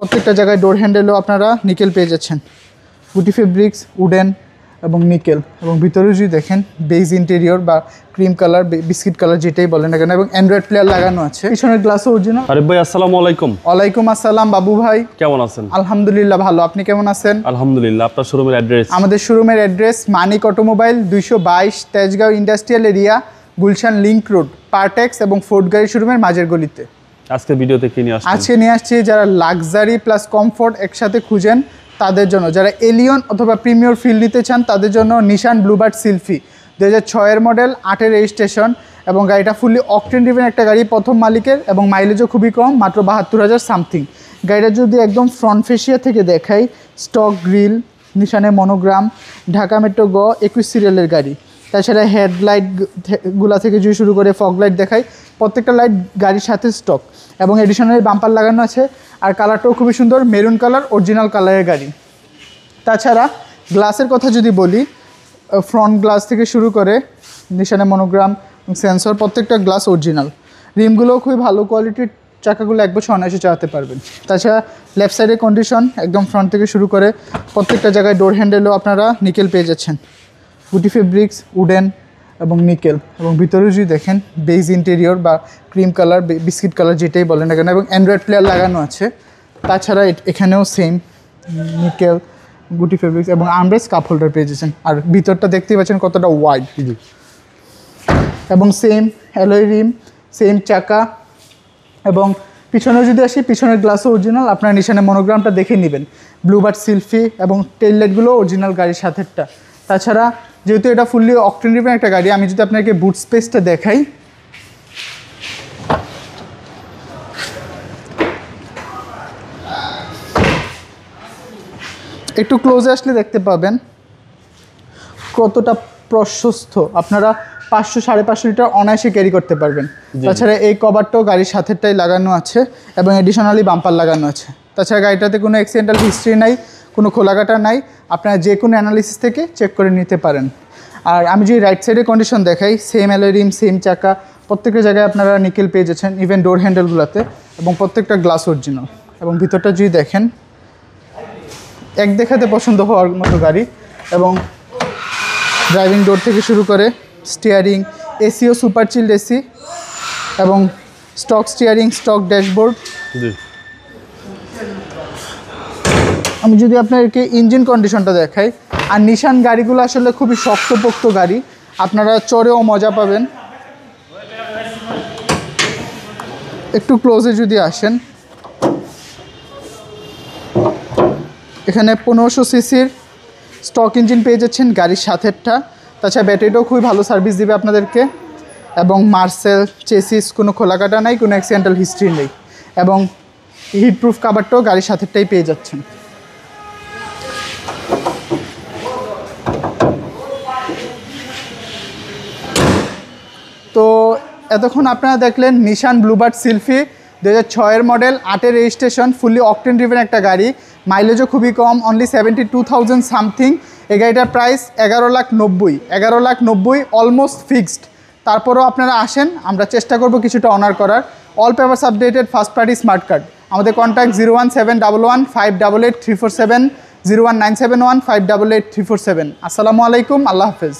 প্রত্যেকটা জায়গায় ডোর হ্যান্ডেলও আপনারা নিকেল পেয়ে যাচ্ছেন। গুটি ফেব্রিক্স, উডেন এবং নিকেল, এবং ভিতরে যদি দেখেন বেজ ইন্টেরিয়র বা ক্রিম কালার, বিস্কিট কালার যেটাই বলেন না কেন, এবং অ্যান্ড্রয়েড প্লেয়ার লাগানো আছে। পিছনের গ্লাসও অরিজিনাল। আরিফ ভাই আসসালামু আলাইকুম। ওয়ালাইকুম আসসালাম বাবু ভাই, কেমন আছেন? আলহামদুলিল্লাহ ভালো, আপনি কেমন আছেন? আলহামদুলিল্লাহ। আপনার শোরুমের অ্যাড্রেস? আমাদের শোরুমের address Manik automobile 222 Tejgaon industrial area, Gulshan link road, Partex এবং ফোর্ড গাড়ি শোরুমের মাঝের গলিতে। আজকে ভিডিওতে কি নিয়ে আসছেন? আজকে নিয়ে আসছি যারা লাক্সারি প্লাস কমফোর্ট একসাথে খুঁজেন তাদের জন্য, যারা এলিয়ন অথবা প্রিমিয়র ফিল নিতে চান তাদের জন্য নিশান ব্লুবার্ড সিলফি 2006 মডেল, 8 রেজিস্ট্রেশন, এবং গাড়িটা ফুললি অকটেন ড্রিভেন একটা গাড়ি, প্রথম মালিকের, এবং মাইলেজও খুবই কম, মাত্র 72,000 সামথিং। গাড়িটা যদি একদম ফ্রন্ট ফেসিয়া থেকে দেখাই, স্টক গ্রিল, নিশানের মনোগ্রাম, ঢাকা মেট্রো গ 21 সিরিয়ালের গাড়ি। তাছাড়া হেডলাইটগুলা থেকে যদি শুরু করে ফগ লাইট দেখাই, প্রত্যেকটা লাইট গাড়ির সাথে স্টক, এবং এডিশনাল বাম্পার লাগানো আছে। আর কালারটাও খুবই সুন্দর, মেরুন কালার, অরিজিনাল কালারের গাড়ি। তাছাড়া গ্লাসের কথা যদি বলি, ফ্রন্ট গ্লাস থেকে শুরু করে নিশানের মনোগ্রাম, সেন্সর, প্রত্যেকটা গ্লাস অরিজিনাল। রিমগুলোও খুবই ভালো কোয়ালিটির, চাকাগুলো 1 বছর অনায়াসে চালাতে পারবেন। তাছাড়া লেফট সাইডের কন্ডিশন একদম ফ্রন্ট থেকে শুরু করে প্রত্যেকটা জায়গায় ডোর হ্যান্ডেলও আপনারা নিকেল পেয়ে যাচ্ছেন। গুটি ফেব্রিক্স, উডেন এবং নিকেল, এবং ভিতরে যদি দেখেন বেজ ইন্টেরিয়র বা ক্রিম কালার, বিস্কিট কালার যেটাই বলেন না কেন, এবং অ্যান্ড্রয়েড প্লেয়ার লাগানো আছে। তাছাড়া এখানেও সেম নিকেল, গুটি ফেব্রিক্স এবং আর্মরেস্ট কাপ হোল্ডার পেয়ে যাচ্ছেন। আর ভিতরটা দেখতেই পাচ্ছেন কতটা ওয়াইড, এবং সেম অ্যালয় রিম, সেম চাকা, এবং পিছনে যদি আসি, পিছনের গ্লাসও অরিজিনাল। আপনার নিশানের মনোগ্রামটা দেখে নেবেন, ব্লুবার্ড সিলফি, এবং টেল লাইটগুলো অরিজিনাল গাড়ির সাথেরটা। তাছাড়া যেহেতু এটা ফুললি অকটেন ড্রিভেন একটা গাড়ি, আমি যদি আপনাকে বুট স্পেসটা দেখাই, একটু ক্লোজে আসলে দেখতে পাবেন কতটা প্রশস্ত। আপনারা 500-550 লিটার অনায়াসে ক্যারি করতে পারবেন। তাছাড়া এই কভারটাও গাড়ির সাথেরটাই লাগানো আছে, এবং এডিশনালি বাম্পার লাগানো আছে। তাছাড়া গাড়িটাতে কোনো অ্যাক্সিডেন্টাল হিস্ট্রি নাই, কোনো খোলাকাটা নাই, আপনারা যে কোনো অ্যানালিসিস থেকে চেক করে নিতে পারেন। আর আমি যদি রাইট সাইডের কন্ডিশন দেখাই, সেম অ্যালয় রিম, সেম চাকা, প্রত্যেকটা জায়গায় আপনারা নিকেল পেয়ে যাচ্ছেন, ইভেন ডোর হ্যান্ডেলগুলোতে, এবং প্রত্যেকটা গ্লাস অরিজিনাল। এবং ভিতরটা যদি দেখেন, এক দেখাতে পছন্দ হওয়ার মতো গাড়ি, এবং ড্রাইভিং ডোর থেকে শুরু করে steering, SEO super child AC, এবং স্টক স্টিয়ারিং, স্টক ড্যাশবোর্ড। আমি যদি আপনাদেরকে ইঞ্জিন কন্ডিশনটা দেখাই, আর নিশান গাড়িগুলো আসলে খুবই শক্তপোক্ত গাড়ি, আপনারা চড়েও মজা পাবেন। একটু ক্লোজে যদি আসেন, এখানে 1500 সিসির স্টক ইঞ্জিন পেয়ে যাচ্ছেন গাড়ির সাথেরটা। তাছাড়া ব্যাটারিটাও খুবই ভালো সার্ভিস দিবে আপনাদেরকে, এবং মার্সেল চেসিস, কোনো খোলাকাটা নাই, কোনো অ্যাক্সিডেন্টাল হিস্ট্রি নেই, এবং হিটপ্রুফ কাভারটাও গাড়ির সাথেরটাই পেয়ে যাচ্ছেন। তো এতক্ষণ আপনারা দেখলেন Nissan Bluebird Sylphy 2006 model, 8 registration, fully octane driven একটা গাড়ি, মাইলেজও খুবই কম, অনলি 72,000 সামথিং। এই গাড়িটার প্রাইস 11,90,000, অলমোস্ট ফিক্সড। তারপরেও আপনারা আসেন, আমরা চেষ্টা করব কিছুটা অনার করার। All papers updated, first party smart card. আমাদের কন্ট্যাক্ট 01711588347, 01971588347। আসসালামু আলাইকুম, আল্লাহ হাফেজ।